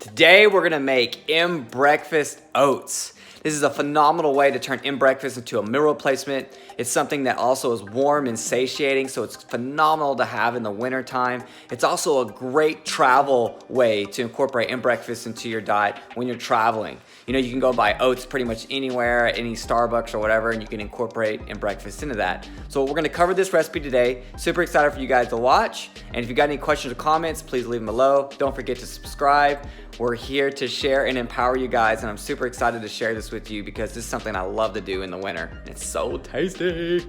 Today we're gonna make mBreakfast Oats. This is a phenomenal way to turn mBreakfast into a meal replacement. It's something that also is warm and satiating, so it's phenomenal to have in the winter time. It's also a great travel way to incorporate mBreakfast into your diet when you're traveling. You know, you can go buy oats pretty much anywhere, at any Starbucks or whatever, and you can incorporate mBreakfast into that. So we're gonna cover this recipe today. Super excited for you guys to watch. And if you got any questions or comments, please leave them below. Don't forget to subscribe. We're here to share and empower you guys, and I'm super excited to share this with you because this is something I love to do in the winter. It's so tasty.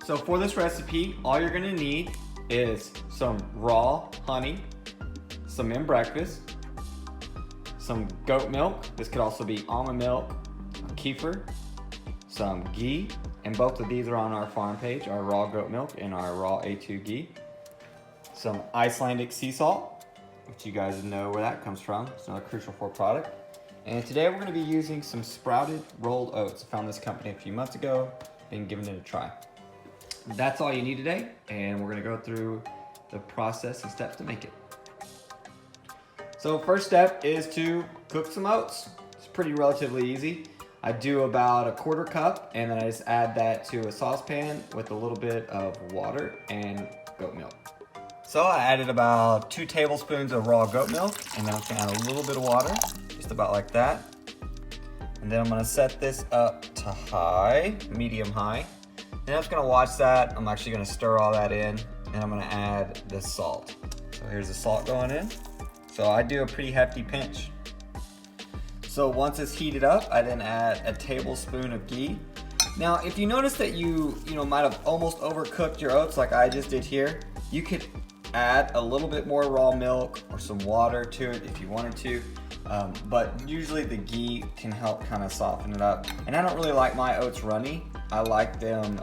So for this recipe, all you're gonna need is some raw honey, some mBreakfast, some goat milk. This could also be almond milk, kefir, some ghee, and both of these are on our farm page, our raw goat milk and our raw A2 ghee. Some Icelandic sea salt, which you guys know where that comes from. It's another Crucial 4 product. And today we're gonna be using some sprouted rolled oats. I found this company a few months ago, been giving it a try. That's all you need today, and we're gonna go through the process and steps to make it. So first step is to cook some oats. It's pretty relatively easy. I do about a 1/4 cup, and then I just add that to a saucepan with a little bit of water and goat milk. So I added about 2 tablespoons of raw goat milk, and then I'm gonna add a little bit of water, just about like that. And then I'm gonna set this up to high, medium high. And I'm just gonna watch that. I'm actually gonna stir all that in, and I'm gonna add the salt. So here's the salt going in. So I do a pretty hefty pinch. So once it's heated up, I then add a tablespoon of ghee. Now, if you notice that you might have almost overcooked your oats like I just did here, you could add a little bit more raw milk or some water to it if you wanted to. But usually the ghee can help kind of soften it up. And I don't really like my oats runny. I like them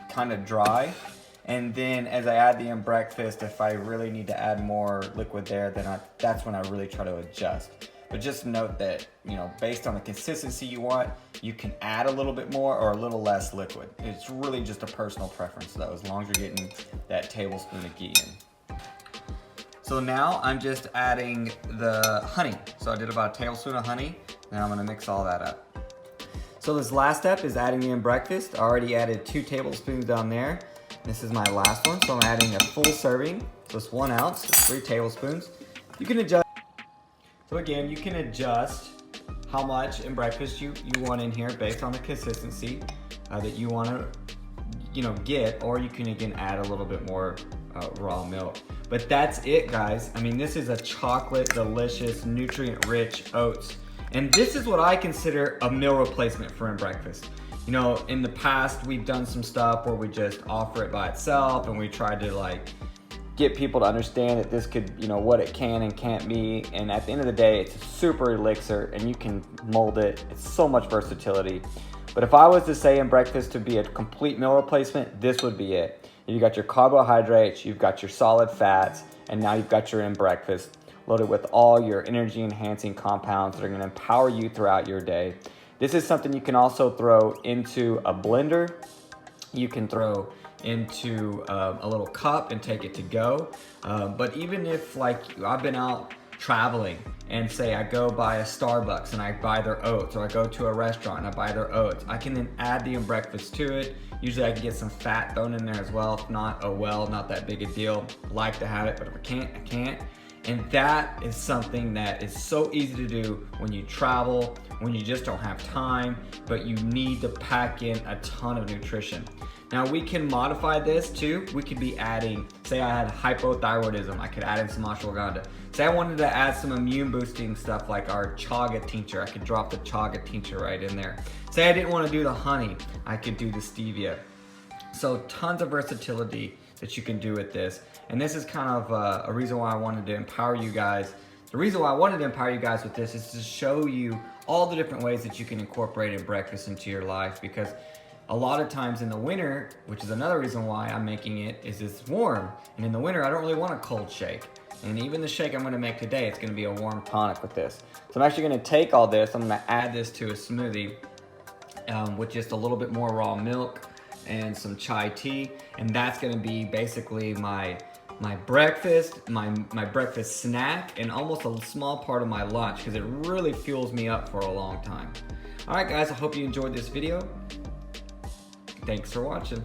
kind of dry. And then as I add the mBreakfast, if I really need to add more liquid there, then that's when I really try to adjust. But just note that, based on the consistency you want, you can add a little bit more or a little less liquid. It's really just a personal preference though, as long as you're getting that tablespoon of ghee in. So now I'm just adding the honey. So I did about a tablespoon of honey, and I'm gonna mix all that up. So this last step is adding the mBreakfast. I already added 2 tablespoons down there. This is my last one, so I'm adding a full serving. So it's 1 ounce, 3 tablespoons. You can adjust. So again, you can adjust how much mBreakfast you want in here based on the consistency that you want to get, or you can again add a little bit more raw milk. But that's it, guys. I mean, this is a chocolate delicious, nutrient rich oats, and this is what I consider a meal replacement for mBreakfast. In the past we've done some stuff where we just offer it by itself, and we tried to get people to understand that this could, what it can and can't be. And at the end of the day, it's a super elixir, and you can mold it. It's so much versatility. But if I was to say mBreakfast to be a complete meal replacement, this would be it. You got your carbohydrates, you've got your solid fats, and now you've got your mBreakfast loaded with all your energy enhancing compounds that are gonna empower you throughout your day. This is something you can also throw into a blender. You can throw into a little cup and take it to go. But even if I've been out traveling and say I go by a Starbucks and I buy their oats, or I go to a restaurant and I buy their oats, I can then add the mBreakfast to it. Usually I can get some fat thrown in there as well. If not, oh well, not that big a deal. Like to have it, but if I can't, I can't. And that is something that is so easy to do when you travel, when you just don't have time, but you need to pack in a ton of nutrition. Now we can modify this too. We could be adding, say I had hypothyroidism, I could add in some ashwagandha. Say I wanted to add some immune boosting stuff like our chaga tincture, I could drop the chaga tincture right in there. Say I didn't want to do the honey, I could do the stevia. So tons of versatility that you can do with this. And this is kind of a reason why I wanted to empower you guys. The reason why I wanted to empower you guys with this is to show you all the different ways that you can incorporate mBreakfast into your life, because a lot of times in the winter, which is another reason why I'm making it, is it's warm. And in the winter, I don't really want a cold shake. And even the shake I'm gonna make today, it's gonna be a warm tonic with this. So I'm actually gonna take all this, I'm gonna add this to a smoothie with just a little bit more raw milk and some chai tea. And that's gonna be basically my my breakfast, my breakfast snack, and almost a small part of my lunch because it really fuels me up for a long time. All right, guys, I hope you enjoyed this video. Thanks for watching.